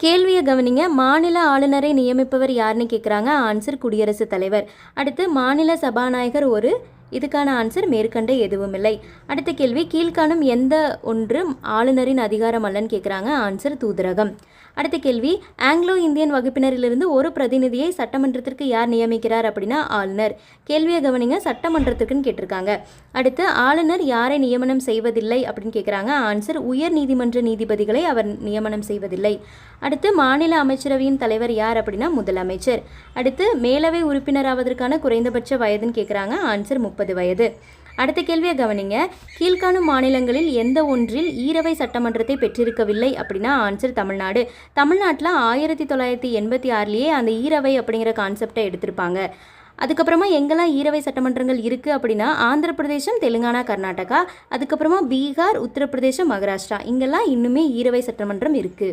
கேள்வியை கவனிங்க. மாநில ஆளுநரை நியமிப்பவர் யாருன்னு கேட்குறாங்க. ஆன்சர் குடியரசுத் தலைவர். அடுத்து மாநில சபாநாயகர் ஒரு. இதுக்கான ஆன்சர் மேற்கண்ட எதுவும் இல்லை. அடுத்த கேள்வி, கீழ்காணும் எந்த ஒன்று ஆளுநரின் அதிகாரம் அல்லன்னு கேட்குறாங்க. ஆன்சர் தூதரகம். அடுத்த கேள்வி, ஆங்கிலோ இந்தியன் வகுப்பினரிலிருந்து ஒரு பிரதிநிதியை சட்டமன்றத்திற்கு யார் நியமிக்கிறார் அப்படின்னா ஆளுநர். கேள்வியை கவனிங்க, சட்டமன்றத்திற்குன்னு கேட்டிருக்காங்க. அடுத்து ஆளுநர் யாரை நியமனம் செய்வதில்லை அப்படின்னு கேட்குறாங்க. ஆன்சர் உயர் நீதிமன்ற நீதிபதிகளை அவர் நியமனம் செய்வதில்லை. அடுத்து மாநில அமைச்சரவையின் தலைவர் யார் அப்படின்னா முதலமைச்சர். அடுத்து மேலவை உறுப்பினராவதற்கான குறைந்தபட்ச வயதுன்னு கேட்குறாங்க. ஆன்சர் 30 வயது. அடுத்த கேள்வியை கவனிங்க, கீழ்காணும் மாநிலங்களில் எந்த ஒன்றில் ஈரவை சட்டமன்றத்தை பெற்றிருக்கவில்லை அப்படின்னா ஆன்சர் தமிழ்நாடு. தமிழ்நாட்டில் 1986லேயே அந்த ஈரவை அப்படிங்கிற கான்செப்டை எடுத்திருப்பாங்க. அதுக்கப்புறமா எங்கெல்லாம் ஈரவை சட்டமன்றங்கள் இருக்குது அப்படின்னா ஆந்திர பிரதேசம், தெலுங்கானா, கர்நாடகா, அதுக்கப்புறமா பீகார், உத்தரப்பிரதேசம், மகாராஷ்டிரா, இங்கெல்லாம் இன்னுமே ஈரவை சட்டமன்றம் இருக்குது.